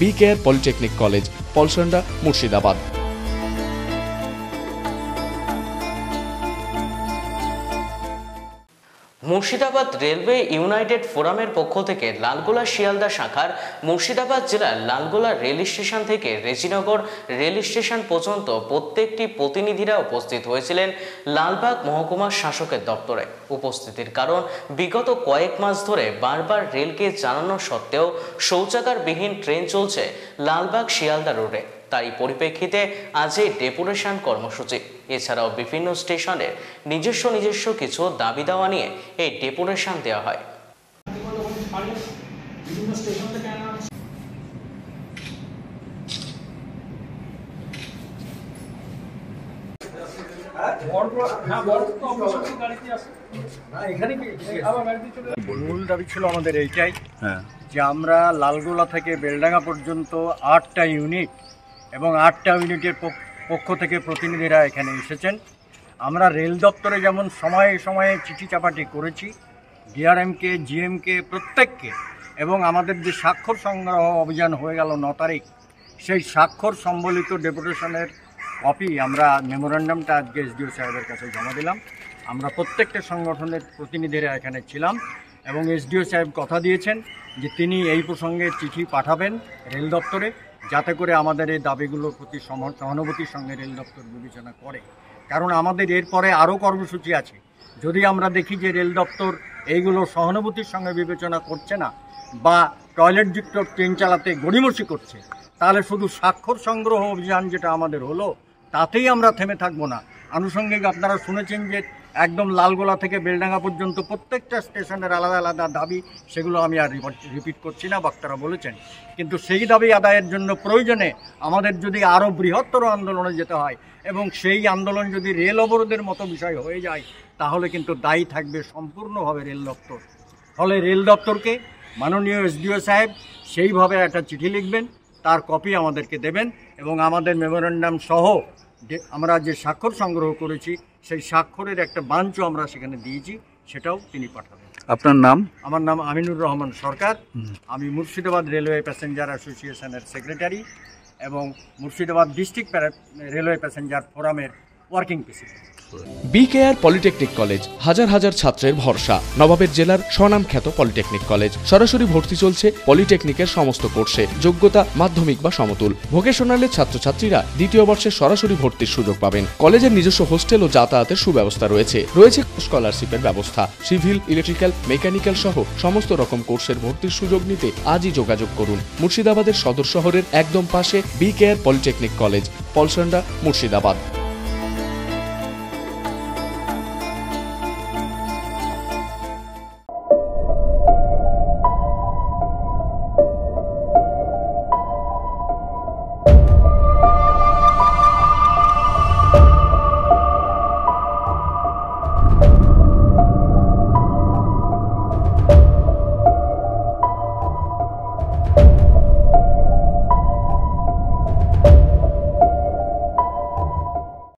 BKR polytechnic college, Palsanda, Murshidabad. Murshidabad railway United ফোরামের পক্ষ থেকে লালগোলা শিয়ালদা শাখার মুর্শিদাবাদ জেলার লালগোলা রেল স্টেশন থেকে রেজিনগর রেল স্টেশন পর্যন্ত প্রত্যেকটি প্রতিনিধিরা উপস্থিত হয়েছিলেন লালবাগ মহকুমা শাসকের দপ্তরে। উপস্থিতির কারণ বিগত কয়েক মাস ধরে বারবার রেলকে জানানো সত্ত্বেও শৌচাগারবিহীন ট্রেন চলছে লালবাগ শিয়ালদা রোডে। তারই পরিপ্রেক্ষিতে আজ এই ডেপুটেশন কর্মসূচি। এছাড়াও বিভিন্ন স্টেশনের নিজস্ব কিছু দাবি দাওয়া নিয়ে এই ডেপুটেশন দেওয়া হয়। মূল দাবি ছিল আমাদের এইটাই যে আমরা লালগোলা থেকে বেলডাঙ্গা পর্যন্ত 8টা ইউনিট এবং 8টা ইউনিটের পক্ষ থেকে প্রতিনিধিরা এখানে এসেছেন। আমরা রেল দপ্তরে যেমন সময়ে সময়ে চিঠি চাপাটি করেছি, ডিআরএমকে, জিএমকে, প্রত্যেককে, এবং আমাদের যে স্বাক্ষর সংগ্রহ অভিযান হয়ে গেল 9 তারিখ, সেই স্বাক্ষর সম্বলিত ডেপুটেশনের কপি আমরা মেমোরেন্ডামটা আজকে এসডিও সাহেবের কাছে জমা দিলাম। আমরা প্রত্যেকটা সংগঠনের প্রতিনিধিরা এখানে ছিলাম এবং এসডিও সাহেব কথা দিয়েছেন যে তিনি এই প্রসঙ্গে চিঠি পাঠাবেন রেল দপ্তরে, যাতে করে আমাদের এই দাবিগুলোর প্রতি সহানুভূতির সঙ্গে রেল দপ্তর বিবেচনা করে। কারণ আমাদের এরপরে আরও কর্মসূচি আছে। যদি আমরা দেখি যে রেল দপ্তর এইগুলো সহানুভূতির সঙ্গে বিবেচনা করছে না বা টয়লেটযুক্ত ট্রেন চালাতে গড়িমসি করছে, তাহলে শুধু স্বাক্ষর সংগ্রহ অভিযান যেটা আমাদের হলো তাতেই আমরা থেমে থাকবো না। আনুষঙ্গিক আপনারা শুনেছেন যে একদম লালগোলা থেকে বেলডাঙ্গা পর্যন্ত প্রত্যেকটা স্টেশনের আলাদা আলাদা দাবি, সেগুলো আমি আর রিপিট করছি না, বক্তারা বলেছেন। কিন্তু সেই দাবি আদায়ের জন্য প্রয়োজনে আমাদের যদি আরও বৃহত্তর আন্দোলনে যেতে হয় এবং সেই আন্দোলন যদি রেল অবরোধের মতো বিষয় হয়ে যায়, তাহলে কিন্তু দায়ী থাকবে সম্পূর্ণভাবে রেল দপ্তর। ফলে রেল দপ্তরকে মাননীয় এসডিও সাহেব সেইভাবে একটা চিঠি লিখবেন, তার কপি আমাদেরকে দেবেন এবং আমাদের মেমোরেন্ডাম সহ আমরা যে স্বাক্ষর সংগ্রহ করেছি সেই স্বাক্ষরের একটা বাঞ্চ আমরা সেখানে দিয়েছি, সেটাও তিনি পাঠাবেন। আপনার নাম? আমার নাম আমিনুর রহমান সরকার। আমি মুর্শিদাবাদ রেলওয়ে প্যাসেঞ্জার অ্যাসোসিয়েশনের সেক্রেটারি এবং মুর্শিদাবাদ ডিস্ট্রিক্ট রেলওয়ে প্যাসেঞ্জার ফোরামের working president. BKR polytechnic college হাজার হাজার ছাত্রের ভরসা। নবাবের জেলার স্বনামখ্যাত পলিটেকনিক কলেজ। সরাসরি ভর্তি চলছে পলিটেকনিকের সমস্ত কোর্সে। যোগ্যতা মাধ্যমিক বা সমতুল। ভোকেশনালের ছাত্রছাত্রীরা দ্বিতীয় বর্ষে সরাসরি ভর্তির সুযোগ পাবেন। কলেজের নিজস্ব হোস্টেল ও যাতায়াতের সুব্যবস্থা রয়েছে। স্কলারশিপের ব্যবস্থা। সিভিল, ইলেকট্রিক্যাল, মেকানিক্যাল সহ সমস্ত রকম কোর্সের ভর্তির সুযোগ নিতে আজই যোগাযোগ করুন। মুর্শিদাবাদের সদর শহরের একদম পাশে BKR polytechnic college, Palsanda, Murshidabad.